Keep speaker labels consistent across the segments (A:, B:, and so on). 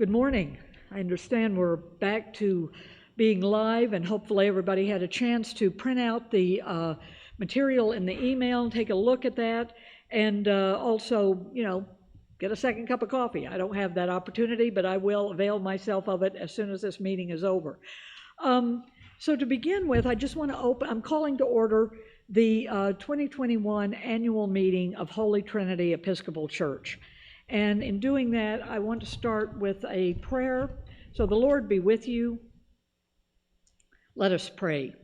A: Good morning. I understand we're back to being live, and hopefully everybody had a chance to print out the material in the email, take a look at that, and also, get a second cup of coffee. I don't have that opportunity, but I will avail myself of it as soon as this meeting is over. So to begin with, I just want to I'm calling to order the 2021 annual meeting of Holy Trinity Episcopal Church. And in doing that, I want to start with a prayer. So the Lord be with you. Let us pray.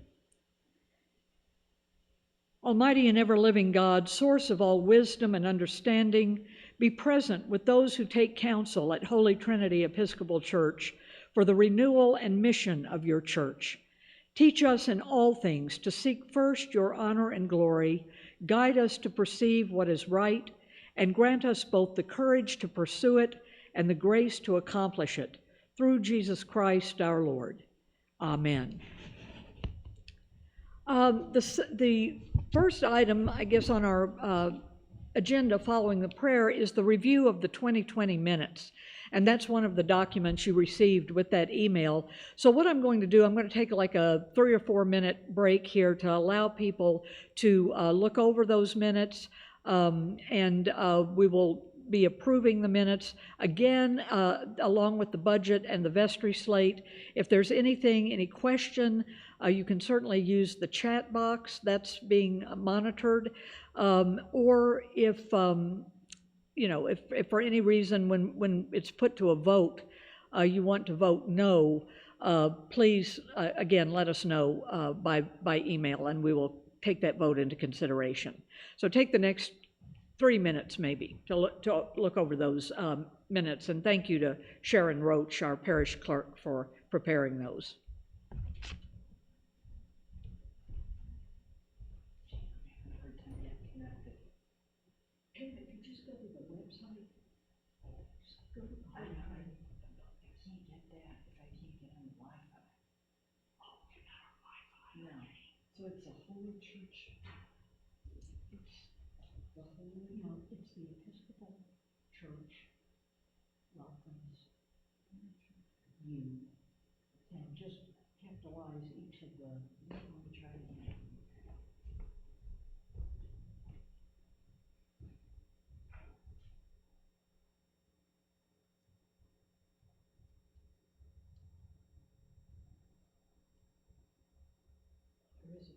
A: Almighty and ever-living God, source of all wisdom and understanding, be present with those who take counsel at Holy Trinity Episcopal Church for the renewal and mission of your church. Teach us in all things to seek first your honor and glory, guide us to perceive what is right, and grant us both the courage to pursue it and the grace to accomplish it, through Jesus Christ our Lord. Amen. The first item, I guess, on our agenda following the prayer is the review of the 2020 minutes. And that's one of the documents you received with that email. So what I'm going to do, I'm going to take like a 3 or 4 minute break here to allow people to look over those minutes, and we will be approving the minutes again, along with the budget and the Vestry slate. If there's any question, you can certainly use the chat box that's being monitored, or if for any reason when it's put to a vote, you want to vote no, please again let us know by email, and we will take that vote into consideration. So take the next 3 minutes maybe to look over those minutes, and thank you to Sharon Roach, our parish clerk, for preparing those. So it's a holy church. It's the Episcopal Church welcomes you, and just capitalize each of the. Let me try to. There is a.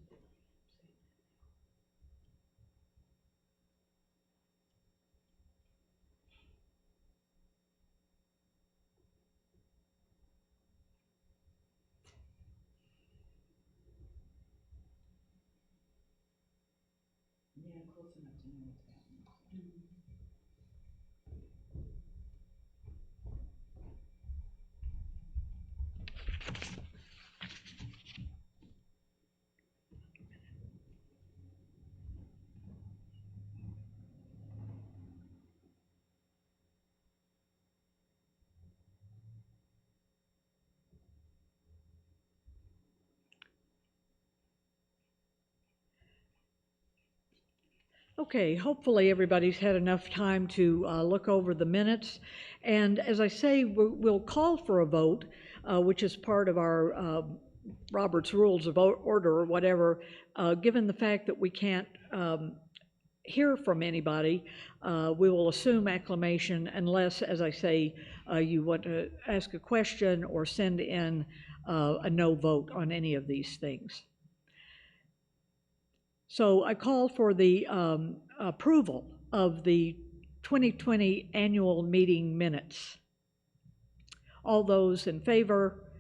A: Yeah, close enough to know what's happening. Okay, hopefully everybody's had enough time to look over the minutes. And as I say, we'll call for a vote, which is part of our Robert's Rules of Order or whatever. Given the fact that we can't hear from anybody, we will assume acclamation unless, as I say, you want to ask a question or send in a no vote on any of these things. So I call for the approval of the 2020 annual meeting minutes. All those in favor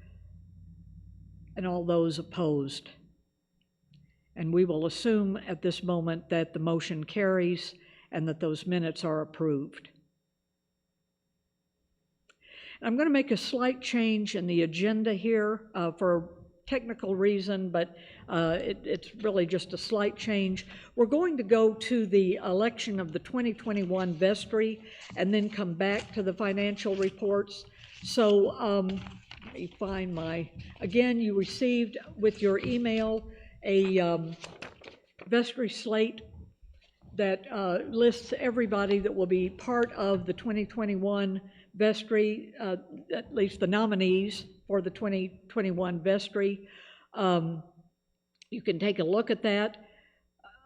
A: and all those opposed. And we will assume at this moment that the motion carries and that those minutes are approved. I'm going to make a slight change in the agenda here for technical reason, but it's really just a slight change. We're going to go to the election of the 2021 Vestry and then come back to the financial reports. So let me find again, you received with your email a Vestry slate that lists everybody that will be part of the 2021 Vestry, at least the nominees for the 2021 Vestry. You can take a look at that.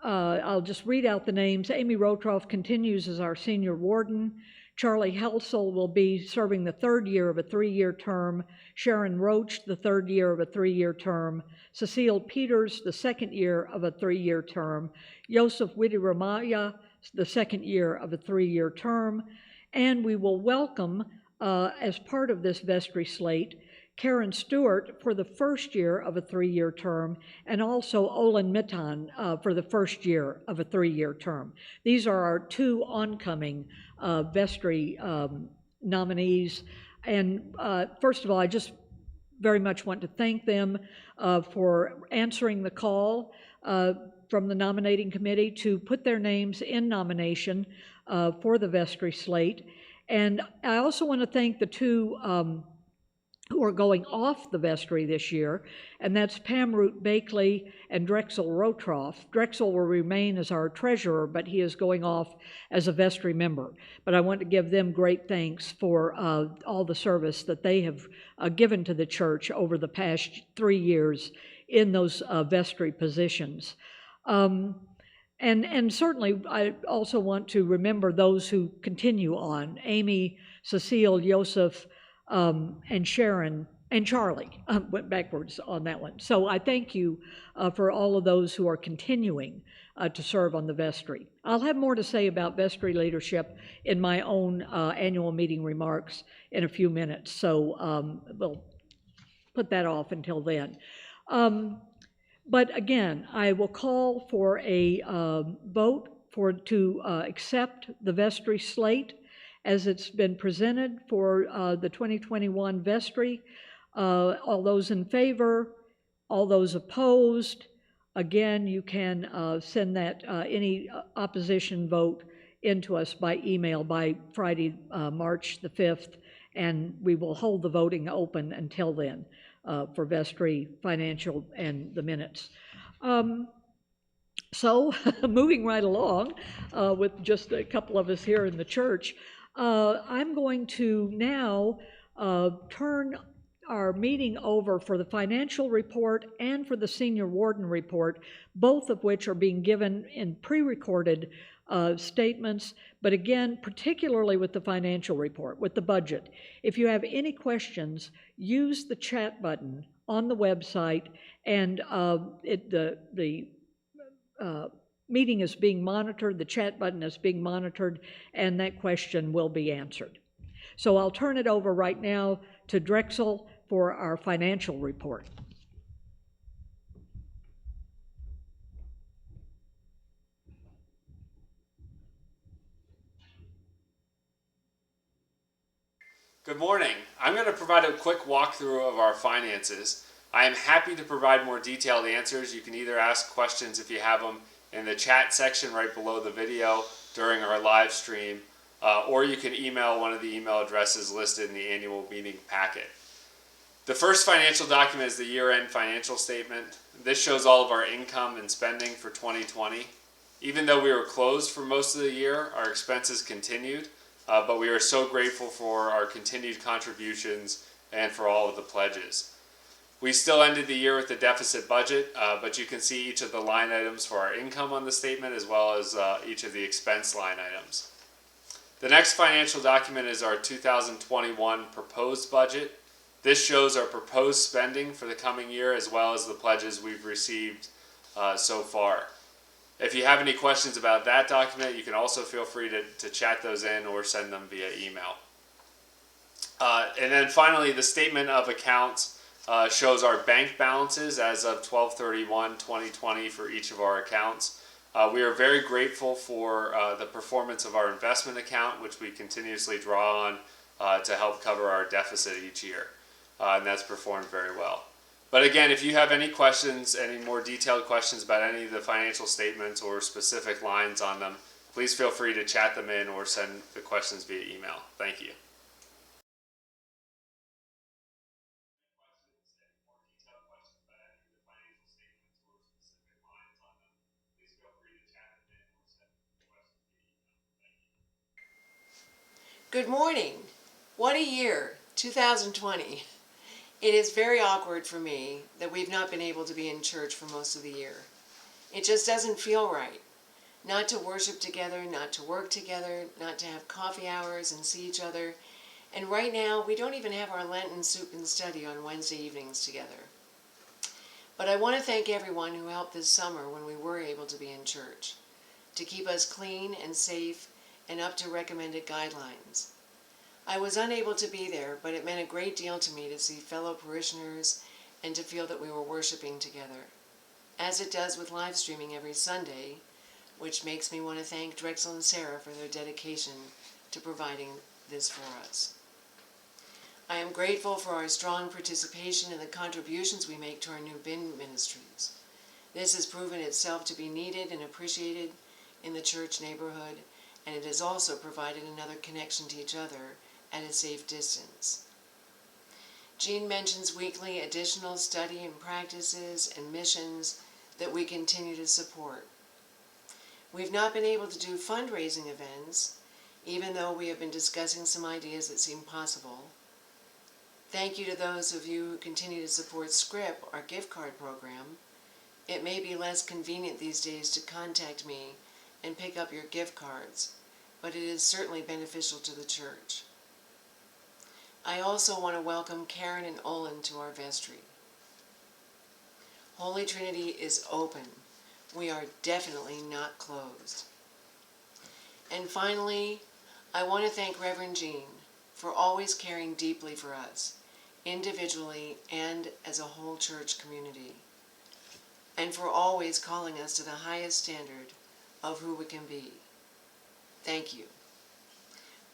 A: I'll just read out the names. Amy Rotroff continues as our senior warden. Charlie Helsel will be serving the third year of a 3-year term. Sharon Roach, the third year of a 3-year term. Cecile Peters, the second year of a 3-year term. Joseph Widiramaya, the second year of a 3-year term. And we will welcome, as part of this vestry slate, Karen Stewart for the first year of a 3-year term, and also Olin Mitton for the first year of a 3-year term. These are our 2 oncoming vestry nominees. And first of all, I just very much want to thank them for answering the call from the nominating committee to put their names in nomination for the vestry slate. And I also want to thank the 2 who are going off the vestry this year, and that's Pam Root Bakley and Drexel Rotroff. Drexel will remain as our treasurer, but he is going off as a vestry member. But I want to give them great thanks for all the service that they have given to the church over the past 3 years in those vestry positions. And certainly, I also want to remember those who continue on: Amy, Cecile, Joseph, and Sharon, and Charlie. Went backwards on that one. So I thank you for all of those who are continuing to serve on the vestry. I'll have more to say about vestry leadership in my own annual meeting remarks in a few minutes, so we'll put that off until then. But again, I will call for a vote to accept the vestry slate as it's been presented for the 2021 vestry. All those in favor, all those opposed, again, you can send that any opposition vote into us by email by Friday, March the 5th, and we will hold the voting open until then for vestry, financial, and the minutes. So moving right along with just a couple of us here in the church, I'm going to now turn our meeting over for the financial report and for the senior warden report, both of which are being given in pre-recorded statements, but again, particularly with the financial report, with the budget. If you have any questions, use the chat button on the website, and the meeting is being monitored, the chat button is being monitored, and that question will be answered. So I'll turn it over right now to Drexel for our financial report.
B: Good morning. I'm going to provide a quick walkthrough of our finances. I am happy to provide more detailed answers. You can either ask questions if you have them in the chat section right below the video during our live stream, or you can email one of the email addresses listed in the annual meeting packet. The first financial document is the year-end financial statement. This shows all of our income and spending for 2020. Even though we were closed for most of the year, our expenses continued. But we are so grateful for our continued contributions and for all of the pledges. We still ended the year with a deficit budget, but you can see each of the line items for our income on the statement as well as each of the expense line items. The next financial document is our 2021 proposed budget. This shows our proposed spending for the coming year as well as the pledges we've received so far. If you have any questions about that document, you can also feel free to chat those in or send them via email. And then finally, the statement of accounts shows our bank balances as of 12/31/2020 for each of our accounts. We are very grateful for the performance of our investment account, which we continuously draw on to help cover our deficit each year. And that's performed very well. But again, if you have any questions, any more detailed questions about any of the financial statements or specific lines on them, please feel free to chat them in or send the questions via email. Thank you.
C: Good morning. What a year, 2020. It is very awkward for me that we've not been able to be in church for most of the year. It just doesn't feel right. Not to worship together, not to work together, not to have coffee hours and see each other. And right now, we don't even have our Lenten soup and study on Wednesday evenings together. But I want to thank everyone who helped this summer when we were able to be in church, to keep us clean and safe and up to recommended guidelines. I was unable to be there, but it meant a great deal to me to see fellow parishioners and to feel that we were worshiping together, as it does with live streaming every Sunday, which makes me want to thank Drexel and Sarah for their dedication to providing this for us. I am grateful for our strong participation and the contributions we make to our new bin ministries. This has proven itself to be needed and appreciated in the church neighborhood, and it has also provided another connection to each other at a safe distance. Jean mentions weekly additional study and practices and missions that we continue to support. We've not been able to do fundraising events, even though we have been discussing some ideas that seem possible. Thank you to those of you who continue to support Scrip, our gift card program. It may be less convenient these days to contact me and pick up your gift cards, but it is certainly beneficial to the church. I also want to welcome Karen and Olin to our vestry. Holy Trinity is open. We are definitely not closed. And finally, I want to thank Reverend Jean for always caring deeply for us, individually and as a whole church community, and for always calling us to the highest standard of who we can be. Thank you.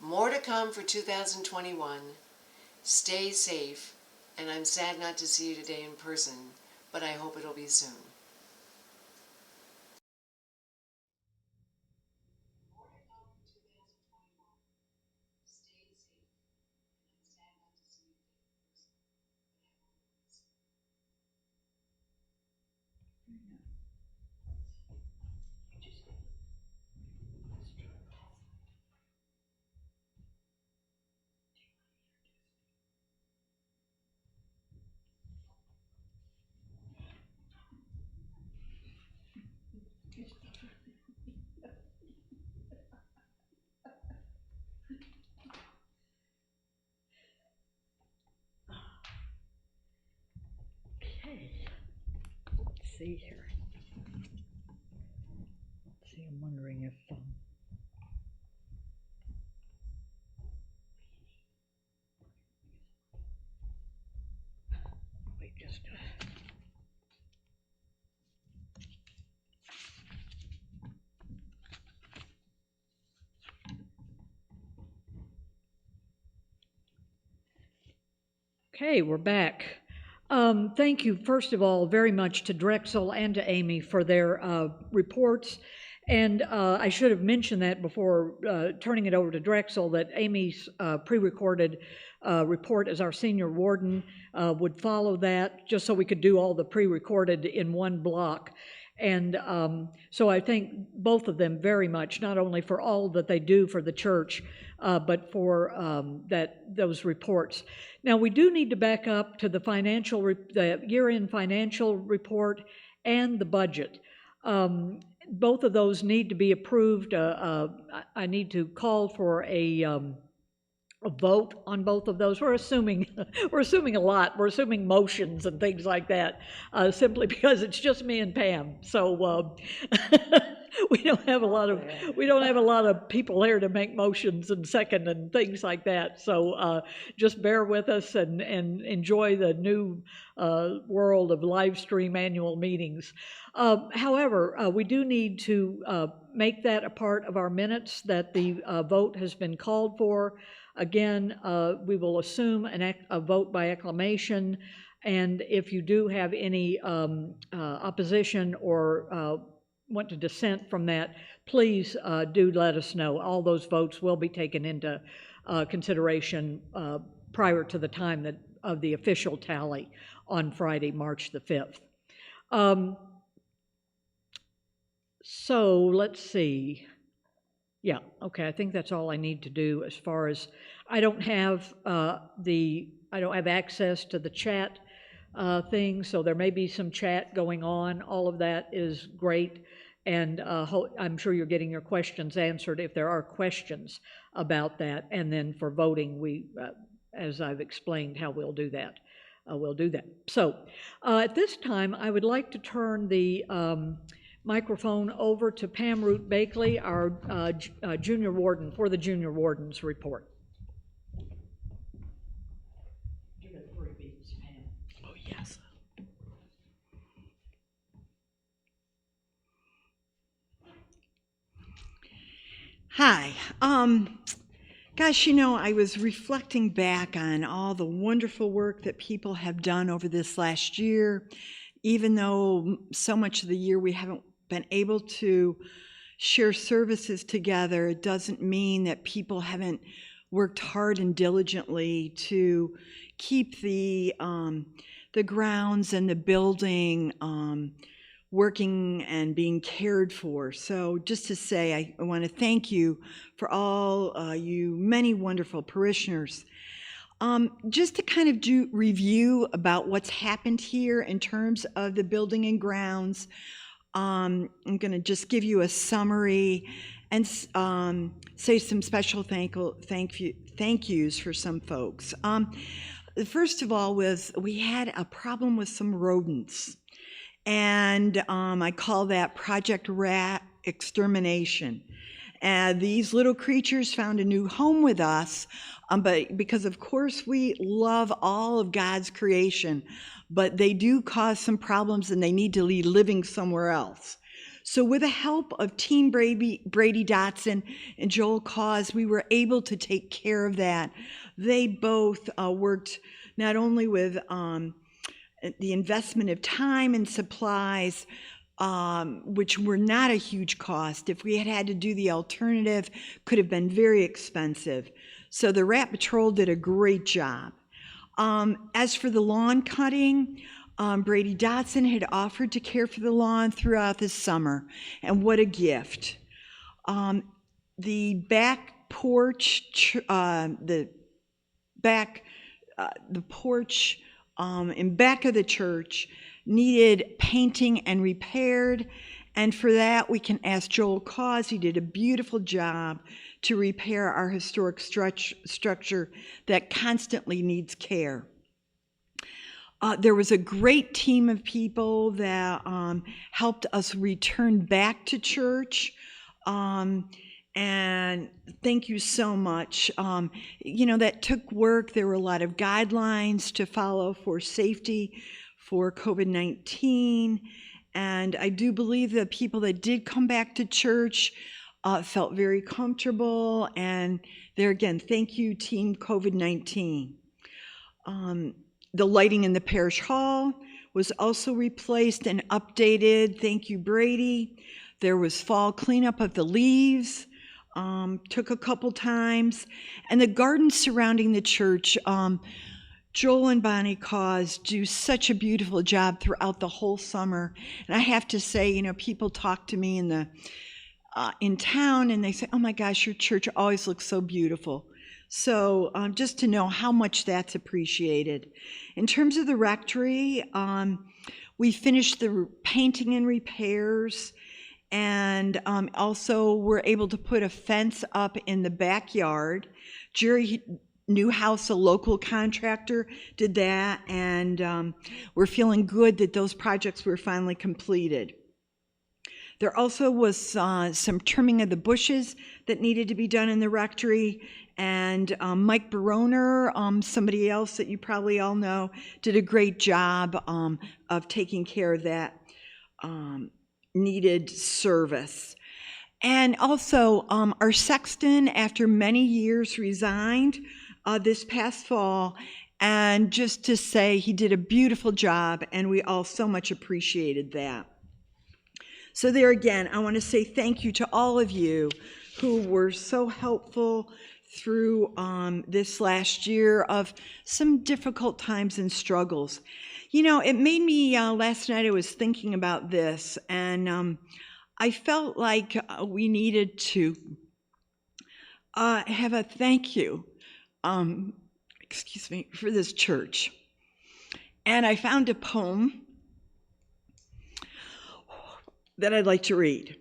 C: More to come for 2021. Stay safe, and I'm sad not to see you today in person, but I hope it'll be soon.
A: Okay, let's see here. Let's see, I'm wondering if wait just Okay, we're back. Thank you, first of all, very much to Drexel and to Amy for their reports. And I should have mentioned that before turning it over to Drexel, that Amy's pre-recorded report as our senior warden would follow that, just so we could do all the pre-recorded in one block. And so I thank both of them very much, not only for all that they do for the church, but for those reports. Now, we do need to back up to the year-end financial report and the budget. Both of those need to be approved. I need to call for a vote on both of those. We're assuming a lot. We're assuming motions and things like that, simply because it's just me and Pam. So we don't have a lot of people here to make motions and second and things like that. So just bear with us and enjoy the new world of live stream annual meetings. However, we do need to make that a part of our minutes that the vote has been called for. Again, we will assume a vote by acclamation, and if you do have any opposition or want to dissent from that, please do let us know. All those votes will be taken into consideration prior to the time of the official tally on Friday, March the 5th. So let's see. Yeah, okay, I think that's all I need to do as far as, I don't have access to the chat thing, so there may be some chat going on. All of that is great, and I'm sure you're getting your questions answered if there are questions about that. And then for voting, as I've explained how we'll do that, So at this time, I would like to turn the microphone over to Pam Root Bakley, our junior warden, for the junior warden's report. Give it 3 beats, Pam.
D: Oh, yes. Hi. Gosh, I was reflecting back on all the wonderful work that people have done over this last year. Even though so much of the year we haven't been able to share services together, it doesn't mean that people haven't worked hard and diligently to keep the grounds and the building working and being cared for. So just to say, I want to thank you for all you many wonderful parishioners. Just to kind of review about what's happened here in terms of the building and grounds, I'm going to just give you a summary and say some special thank yous for some folks. First of all, we had a problem with some rodents, and I call that Project Rat Extermination. These little creatures found a new home with us, but because of course we love all of God's creation, but they do cause some problems and they need to be living somewhere else. So with the help of Team Brady Dotson and Joel Cause, we were able to take care of that. They both worked not only with the investment of time and supplies, which were not a huge cost. If we had had to do the alternative, could have been very expensive. So the Rat Patrol did a great job. As for the lawn cutting, Brady Dotson had offered to care for the lawn throughout the summer, and what a gift. The back porch, the porch in back of the church needed painting and repaired, and for that we can ask Joel Cause. He did a beautiful job to repair our historic structure that constantly needs care. There was a great team of people that helped us return back to church, and thank you so much. That took work. There were a lot of guidelines to follow for safety for COVID-19, and I do believe the people that did come back to church felt very comfortable, and there again, thank you, Team COVID-19. The lighting in the parish hall was also replaced and updated. Thank you, Brady. There was fall cleanup of the leaves, took a couple times, and the gardens surrounding the church, Joel and Bonnie Cause do such a beautiful job throughout the whole summer. And I have to say, people talk to me in town and they say, oh my gosh, your church always looks so beautiful. So just to know how much that's appreciated. In terms of the rectory, we finished the painting and repairs, and also were able to put a fence up in the backyard. Jerry Newhouse, a local contractor, did that, and we're feeling good that those projects were finally completed. There also was some trimming of the bushes that needed to be done in the rectory, and Mike Baroner, somebody else that you probably all know, did a great job of taking care of that needed service. And also, our sexton, after many years, resigned this past fall, and just to say he did a beautiful job, and we all so much appreciated that. So there again, I want to say thank you to all of you who were so helpful through this last year of some difficult times and struggles. It made me, last night I was thinking about this, and I felt like we needed to have a thank you, for this church. And I found a poem that I'd like to read.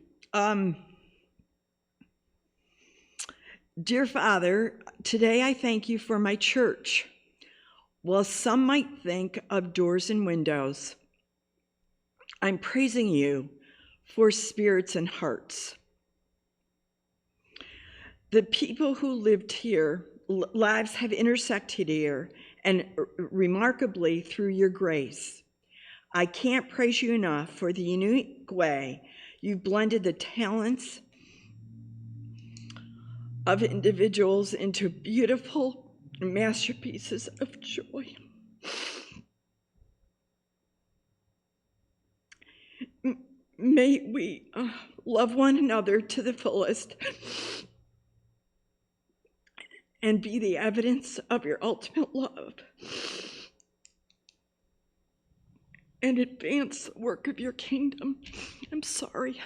D: Dear Father, today I thank you for my church. While some might think of doors and windows, I'm praising you for spirits and hearts. The people who lived here, lives have intersected here, and remarkably through your grace. I can't praise you enough for the unique way you've blended the talents of individuals into beautiful masterpieces of joy. May we love one another to the fullest and be the evidence of your ultimate love and advance the work of your kingdom. I'm sorry.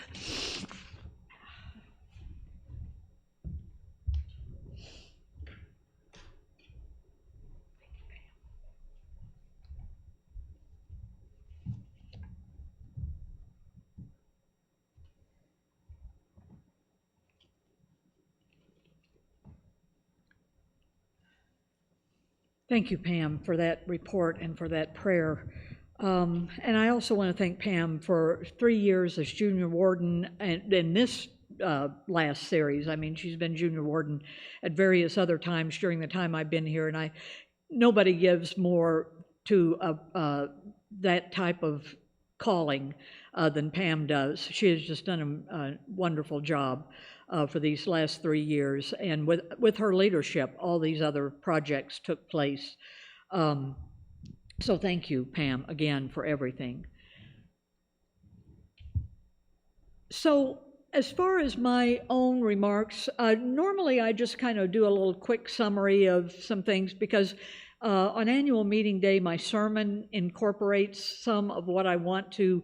A: Thank you, Pam, for that report and for that prayer. And I also want to thank Pam for 3 years as junior warden and in this last series. I mean, she's been junior warden at various other times during the time I've been here, and nobody gives more to that type of calling than Pam does. She has just done a wonderful job for these last 3 years, and with her leadership, all these other projects took place. So thank you, Pam, again for everything. So as far as my own remarks, normally I just kind of do a little quick summary of some things because on annual meeting day, my sermon incorporates some of what I want to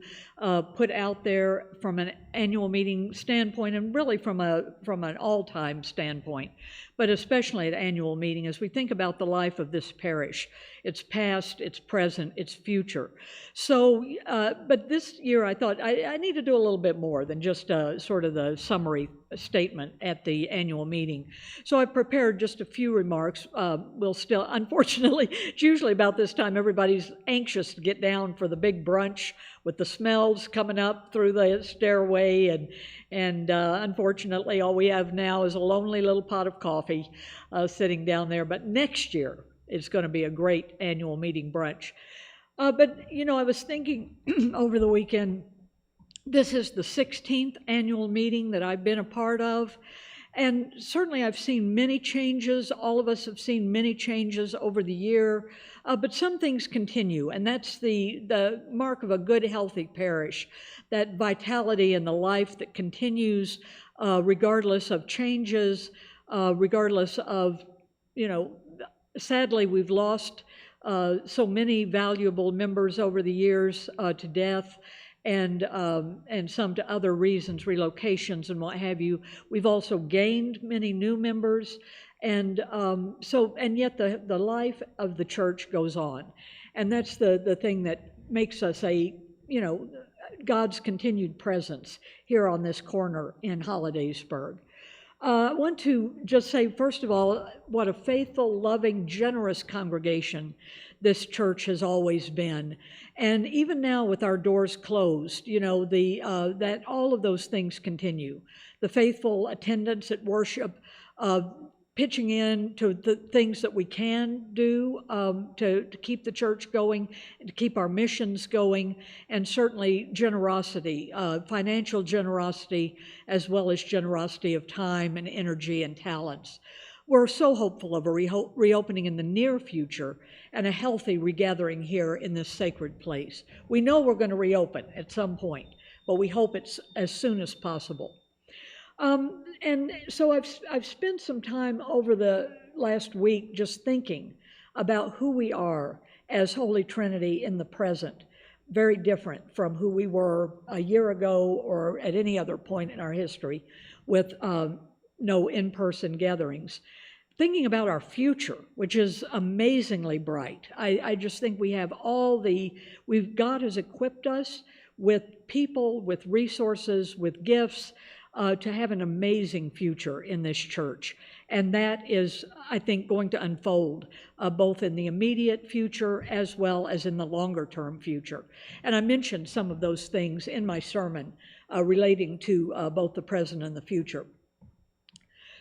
A: put out there from an annual meeting standpoint and really from an all-time standpoint, but especially at annual meeting as we think about the life of this parish, its past, its present, its future. So, but this year I thought I need to do a little bit more than just sort of the summary statement at the annual meeting. So I prepared just a few remarks. We'll still, unfortunately, it's usually about this time everybody's anxious to get down for the big brunch with the smells coming up through the stairway, and unfortunately all we have now is a lonely little pot of coffee sitting down there. But next year it's going to be a great annual meeting brunch. But you know, I was thinking over the weekend, this is the 16th annual meeting that I've been a part of, and certainly I've seen many changes. All of us have seen many changes over the year, but some things continue, and that's the mark of a good, healthy parish, that vitality and the life that continues regardless of changes, regardless of, you know, sadly we've lost so many valuable members over the years to death, and some to other reasons, relocations and what have you. We've also gained many new members, and yet the life of the church goes on, and that's the thing that makes us God's continued presence here on this corner in Hollidaysburg. I want to just say, first of all, what a faithful, loving, generous congregation this church has always been. And even now with our doors closed, you know, that all of those things continue. The faithful attendance at worship, pitching in to the things that we can do to keep the church going, to keep our missions going, and certainly generosity, financial generosity, as well as generosity of time and energy and talents. We're so hopeful of a reopening in the near future and a healthy regathering here in this sacred place. We know we're going to reopen at some point, but we hope it's as soon as possible. And so I've spent some time over the last week just thinking about who we are as Holy Trinity in the present, very different from who we were a year ago or at any other point in our history, with no in-person gatherings. Thinking about our future, which is amazingly bright. I just think we have God has equipped us with people, with resources, with gifts to have an amazing future in this church. And that is, I think, going to unfold both in the immediate future as well as in the longer term future. And I mentioned some of those things in my sermon relating to both the present and the future.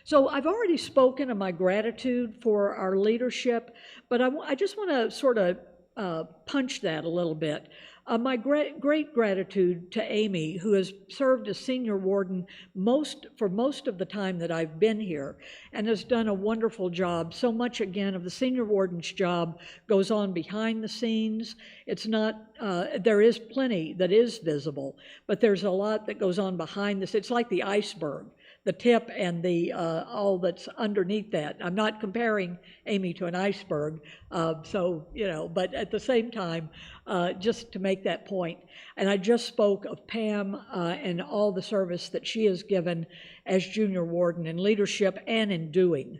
A: So I've already spoken of my gratitude for our leadership, but I just want to sort of punch that a little bit. My great gratitude to Amy, who has served as senior warden for most of the time that I've been here, and has done a wonderful job. So much, again, of the senior warden's job goes on behind the scenes. It's not, there is plenty that is visible, but there's a lot that goes on behind this. It's like the iceberg, the tip and the all that's underneath that. I'm not comparing Amy to an iceberg, but at the same time, just to make that point. And I just spoke of Pam and all the service that she has given as junior warden in leadership and in doing.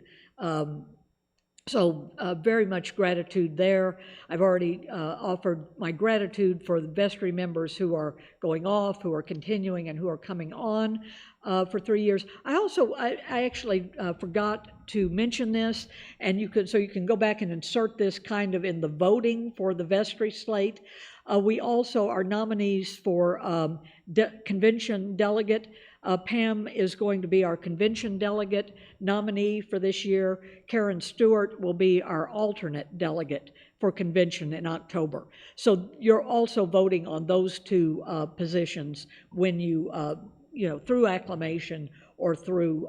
A: So very much gratitude there. I've already offered my gratitude for the Vestry members who are going off, who are continuing, and who are coming on for 3 years. I actually forgot to mention this, and you can go back and insert this kind of in the voting for the Vestry slate. We also are nominees for convention delegate. Pam is going to be our convention delegate nominee for this year. Karen Stewart will be our alternate delegate for convention in October. So you're also voting on those two positions when you, through acclamation or through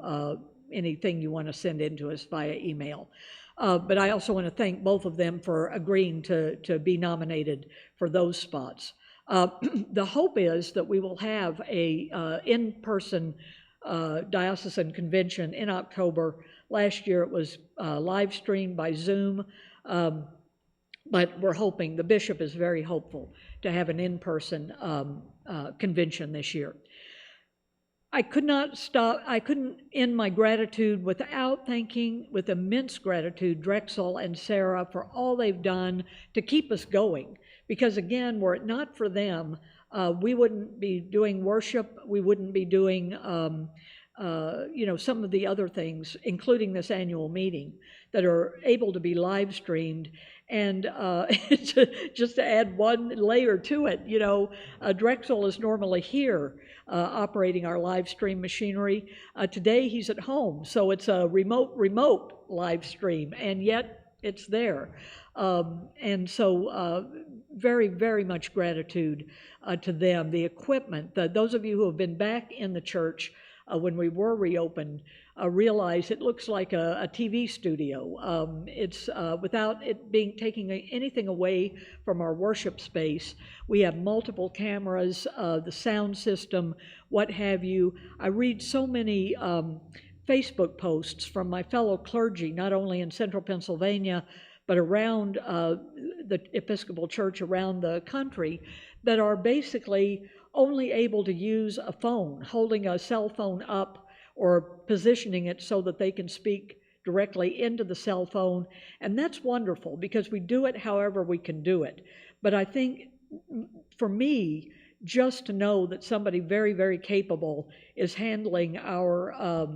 A: anything you want to send in to us via email. But I also want to thank both of them for agreeing to be nominated for those spots. The hope is that we will have a in-person diocesan convention in October. Last year it was live streamed by Zoom, but we're hoping, the bishop is very hopeful to have an in-person convention this year. I couldn't end my gratitude without thanking, with immense gratitude, Drexel and Sarah for all they've done to keep us going. Because again, were it not for them, we wouldn't be doing worship, we wouldn't be doing, some of the other things, including this annual meeting, that are able to be live streamed. And just to add one layer to it, Drexel is normally here operating our live stream machinery. Today he's at home, so it's a remote live stream, and yet it's there. And so very, very much gratitude to them. The equipment, those of you who have been back in the church when we were reopened, realize it looks like a TV studio. It's without it taking anything away from our worship space. We have multiple cameras, the sound system, what have you. I read so many Facebook posts from my fellow clergy, not only in central Pennsylvania, but around the Episcopal Church around the country, that are basically only able to use a phone, holding a cell phone up or positioning it so that they can speak directly into the cell phone. And that's wonderful, because we do it however we can do it. But I think for me, just to know that somebody very, very capable is handling our,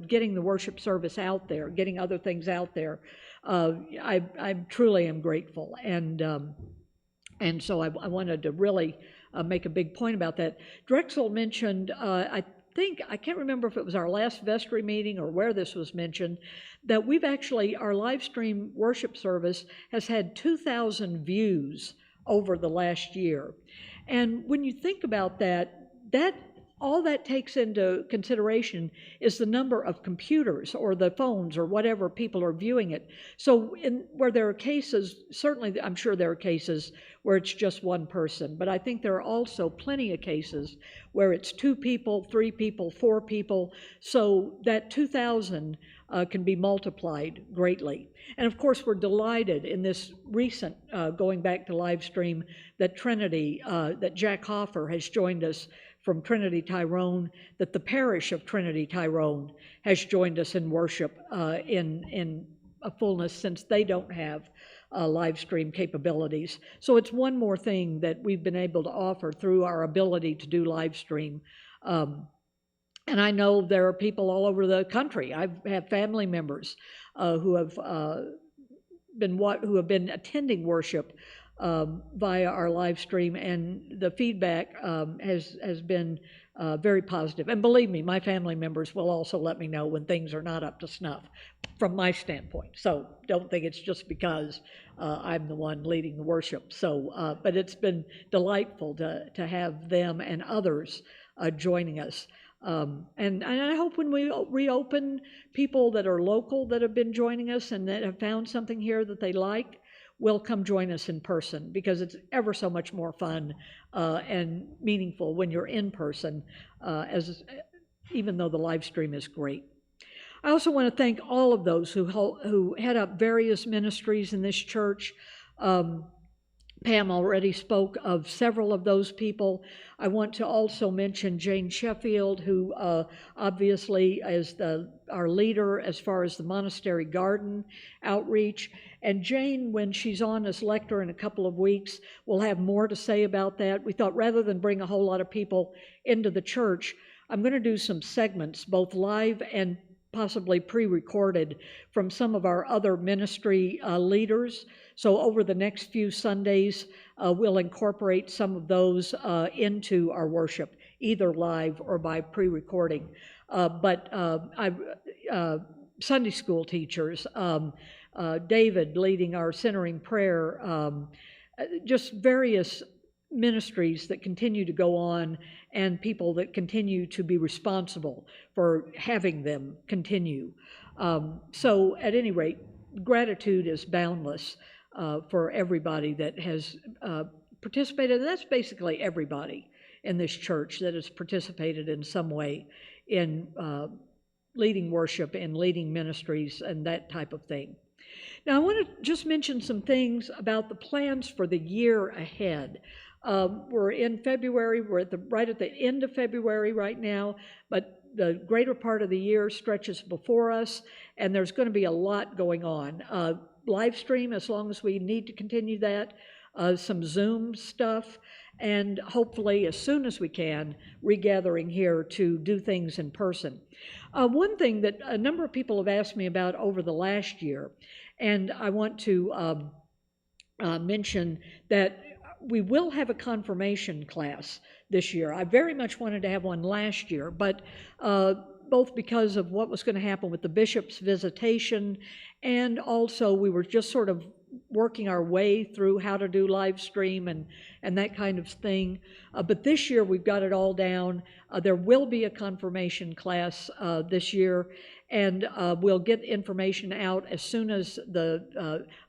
A: getting the worship service out there, getting other things out there, I truly am grateful. And so I wanted to really make a big point about that. Drexel mentioned, I can't remember if it was our last Vestry meeting or where this was mentioned, that we've actually, our live stream worship service has had 2,000 views over the last year. And when you think about that all that takes into consideration is the number of computers or the phones or whatever people are viewing it. So where there are cases, certainly I'm sure there are cases where it's just one person. But I think there are also plenty of cases where it's 2 people, 3 people, 4 people, so that 2,000 can be multiplied greatly. And of course, we're delighted in this recent, going back to live stream, that Trinity, that Jack Hoffer has joined us from Trinity Tyrone, that the parish of Trinity Tyrone has joined us in worship in a fullness, since they don't have live stream capabilities. So it's one more thing that we've been able to offer through our ability to do live stream. And I know there are people all over the country. I've had family members who have been attending worship via our live stream, and the feedback has been very positive. And believe me, my family members will also let me know when things are not up to snuff from my standpoint. So don't think it's just because I'm the one leading the worship. So, but it's been delightful to have them and others joining us. And I hope when we reopen, people that are local that have been joining us and that have found something here that they like will come join us in person, because it's ever so much more fun and meaningful when you're in person, even though the live stream is great. I also want to thank all of those who head up various ministries in this church. Pam already spoke of several of those people. I want to also mention Jane Sheffield, who obviously is our leader as far as the monastery garden outreach. And Jane, when she's on as lector in a couple of weeks, will have more to say about that. We thought rather than bring a whole lot of people into the church, I'm going to do some segments, both live and possibly pre-recorded, from some of our other ministry leaders. So over the next few Sundays, we'll incorporate some of those into our worship, either live or by pre-recording. Sunday school teachers, David leading our centering prayer, just various ministries that continue to go on, and people that continue to be responsible for having them continue. So at any rate, gratitude is boundless for everybody that has participated. And that's basically everybody in this church that has participated in some way in leading worship and leading ministries and that type of thing. Now, I want to just mention some things about the plans for the year ahead. We're in February, we're right at the end of February right now, but the greater part of the year stretches before us, and there's going to be a lot going on. Live stream, as long as we need to continue that, some Zoom stuff, and hopefully, as soon as we can, regathering here to do things in person. One thing that a number of people have asked me about over the last year, and I want to mention that we will have a confirmation class this year. I very much wanted to have one last year, but both because of what was going to happen with the bishop's visitation, and also we were just sort of working our way through how to do live stream and that kind of thing. But this year we've got it all down. There will be a confirmation class this year, and we'll get information out as soon as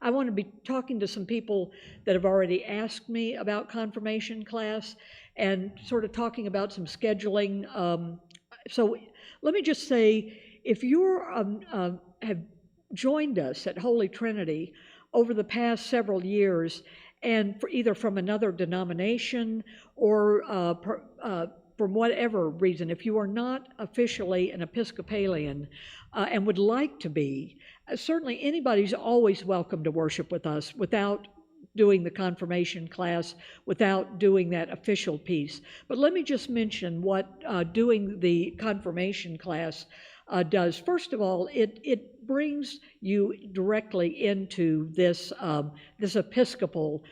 A: I want to be talking to some people that have already asked me about confirmation class and sort of talking about some scheduling. So let me just say, if you have joined us at Holy Trinity over the past several years, and either from another denomination or from whatever reason, if you are not officially an Episcopalian and would like to be, certainly anybody's always welcome to worship with us without doing the confirmation class, without doing that official piece. But let me just mention what doing the confirmation class does. First of all, it brings you directly into this Episcopal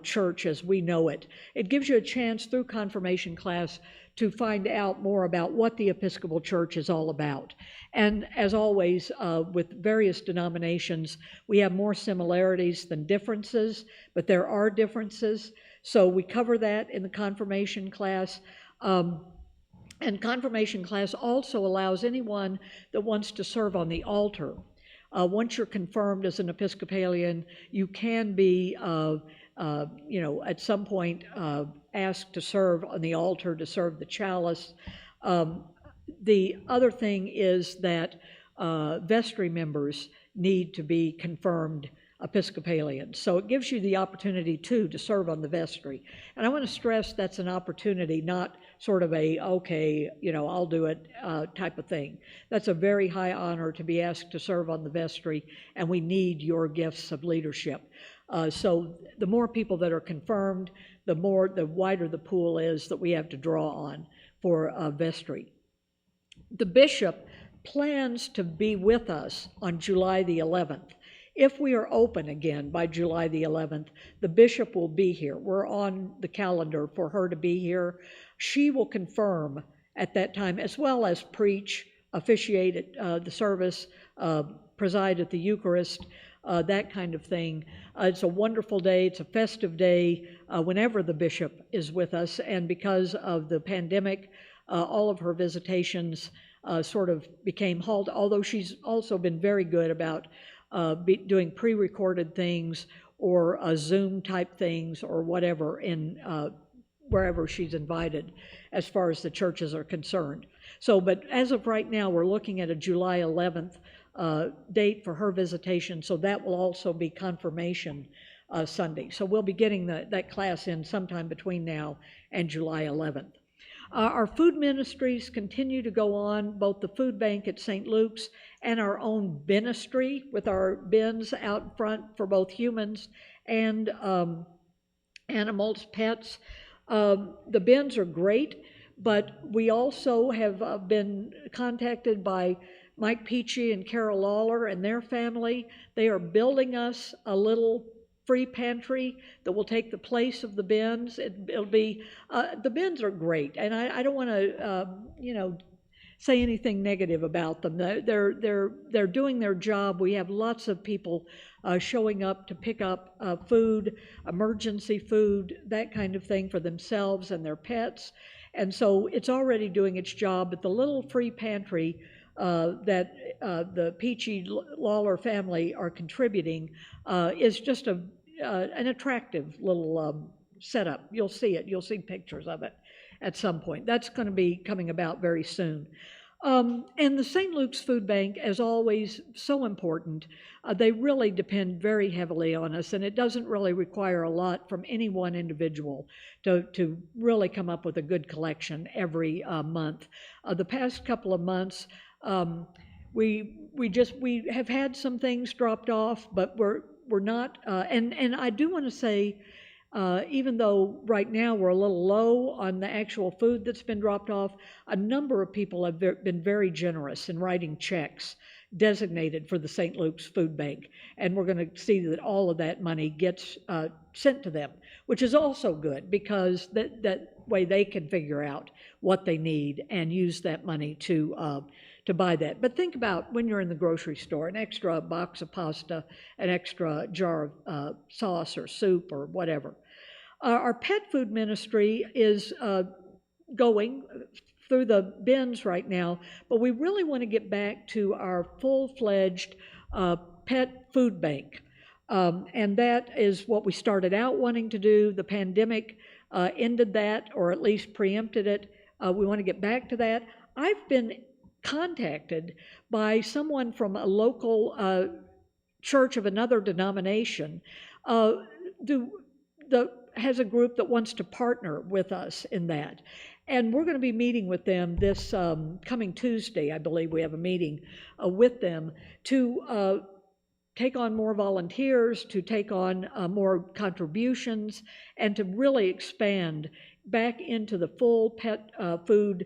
A: church as we know it. It gives you a chance through confirmation class to find out more about what the Episcopal Church is all about. And as always, with various denominations, we have more similarities than differences, but there are differences. So we cover that in the confirmation class. And confirmation class also allows anyone that wants to serve on the altar. Once you're confirmed as an Episcopalian, you can be at some point asked to serve on the altar, to serve the chalice. The other thing is that vestry members need to be confirmed Episcopalians. So it gives you the opportunity too to serve on the vestry. And I want to stress that's an opportunity, not sort of a, okay, I'll do it type of thing. That's a very high honor to be asked to serve on the vestry, and we need your gifts of leadership. So the more people that are confirmed, the wider the pool is that we have to draw on for vestry. The bishop plans to be with us on July the 11th. If we are open again by July the 11th, the bishop will be here. We're on the calendar for her to be here. She will confirm at that time, as well as preach, officiate at the service, preside at the Eucharist, that kind of thing. It's a wonderful day. It's a festive day whenever the bishop is with us. And because of the pandemic, all of her visitations sort of became halted, although she's also been very good about doing pre-recorded things or Zoom type things or whatever in wherever she's invited as far as the churches are concerned. So, but as of right now, we're looking at a July 11th date for her visitation, so that will also be confirmation Sunday. So we'll be getting that class in sometime between now and July 11th. Our food ministries continue to go on, both the food bank at St. Luke's and our own ministry with our bins out front for both humans and animals, pets. The bins are great, but we also have been contacted by Mike Peachy and Carol Lawler and their family. They are building us a little free pantry that will take the place of the bins. It'll be, the bins are great, and I don't want to, say anything negative about them. They're doing their job. We have lots of people showing up to pick up food, emergency food, that kind of thing for themselves and their pets. And so it's already doing its job, but the little free pantry that the Peachy Lawler family are contributing is just an attractive little setup. You'll see it. You'll see pictures of it at some point. That's going to be coming about very soon. And the St. Luke's Food Bank, as always, so important. They really depend very heavily on us, and it doesn't really require a lot from any one individual to really come up with a good collection every month. The past couple of months, we have had some things dropped off, but we're not. And I do want to say, even though right now we're a little low on the actual food that's been dropped off, a number of people have been very generous in writing checks designated for the St. Luke's Food Bank. And we're going to see that all of that money gets sent to them, which is also good because that way they can figure out what they need and use that money to buy that. But think about when you're in the grocery store, an extra box of pasta, an extra jar of sauce or soup or whatever. Our pet food ministry is going through the bins right now, but we really want to get back to our full-fledged pet food bank. And that is what we started out wanting to do. The pandemic ended that, or at least preempted it. We want to get back to that. I've been contacted by someone from a local church of another denomination has a group that wants to partner with us in that. And we're going to be meeting with them this coming Tuesday. I believe we have a meeting with them to take on more volunteers, to take on more contributions, and to really expand back into the full pet food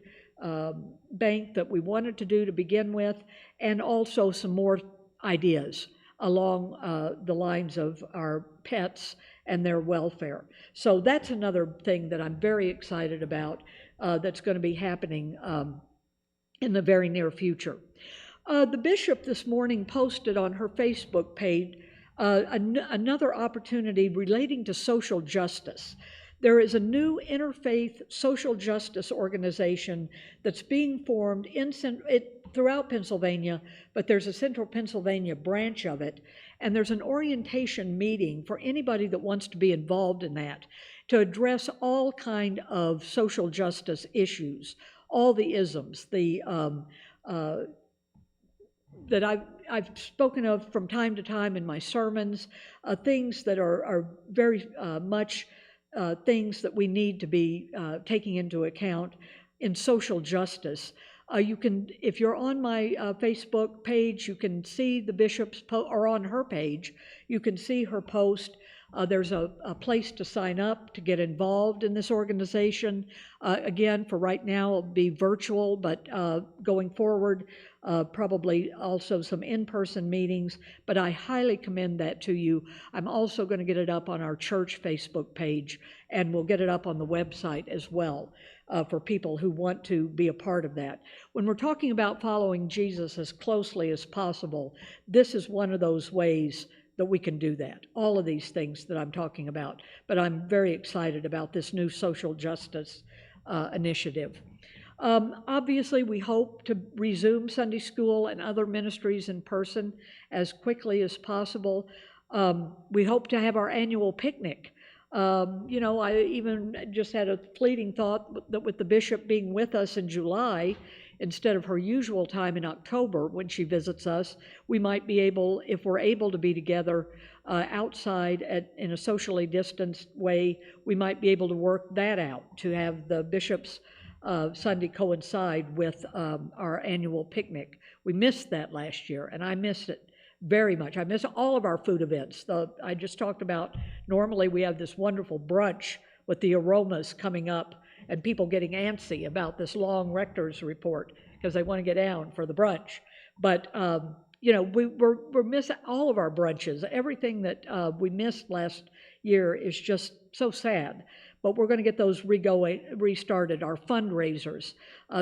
A: bank that we wanted to do to begin with, and also some more ideas along the lines of our pets and their welfare. So that's another thing that I'm very excited about that's going to be happening in the very near future. The bishop this morning posted on her Facebook page another opportunity relating to social justice. There is a new interfaith social justice organization that's being formed throughout Pennsylvania, but there's a central Pennsylvania branch of it. and there's an orientation meeting for anybody that wants to be involved in that, to address all kind of social justice issues, all the isms, that I've spoken of from time to time in my sermons, things that are very much things that we need to be taking into account in social justice. You can, if you're on my Facebook page, you can see the bishop's or on her page, you can see her post. There's a place to sign up to get involved in this organization. Again, for right now, it'll be virtual, but going forward, probably also some in-person meetings, but I highly commend that to you. I'm also going to get it up on our church Facebook page, and we'll get it up on the website as well for people who want to be a part of that. When we're talking about following Jesus as closely as possible, this is one of those ways that we can do that, all of these things that I'm talking about. But I'm very excited about this new social justice initiative. Obviously, we hope to resume Sunday school and other ministries in person as quickly as possible. We hope to have our annual picnic. You know, I even just had a fleeting thought that with the bishop being with us in July, instead of her usual time in October when she visits us, we might be able, if we're able to be together outside in a socially distanced way, we might be able to work that out to have the bishop's Sunday coincide with our annual picnic. We missed that last year, and I missed it very much. I miss all of our food events. I just talked about, normally we have this wonderful brunch with the aromas coming up and people getting antsy about this long rector's report because they want to get down for the brunch. But, you know, we're missing all of our brunches. Everything that we missed last year is just so sad. But we're going to get those restarted, our fundraisers.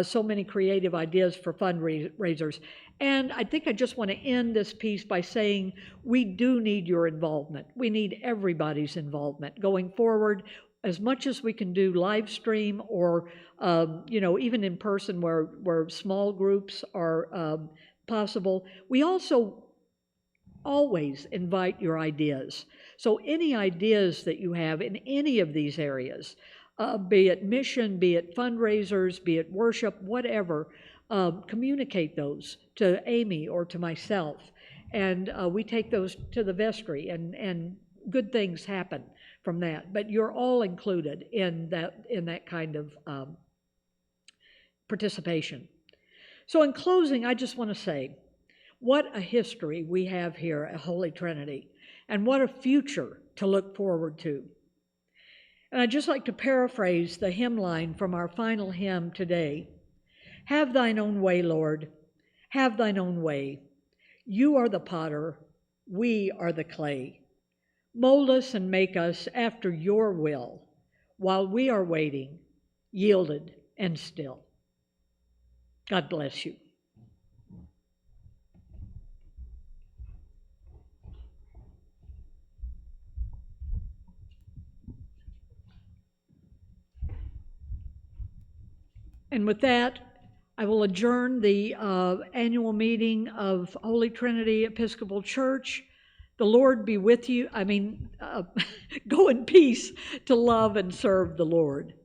A: So many creative ideas for fundraisers. And I think I just want to end this piece by saying we do need your involvement. We need everybody's involvement going forward. As much as we can do live stream or, you know, even in person where small groups are possible. We also always invite your ideas. So any ideas that you have in any of these areas, be it mission, be it fundraisers, be it worship, whatever, communicate those to Amy or to myself. And we take those to the vestry, and good things happen from that. But you're all included in that kind of participation. So in closing, I just want to say, what a history we have here at Holy Trinity, and what a future to look forward to. And I'd just like to paraphrase the hymn line from our final hymn today. Have thine own way, Lord, have thine own way. You are the potter, we are the clay. Mold us and make us after your will, while we are waiting, yielded and still. God bless you. And with that, I will adjourn the annual meeting of Holy Trinity Episcopal Church. The Lord be with you. Go in peace to love and serve the Lord.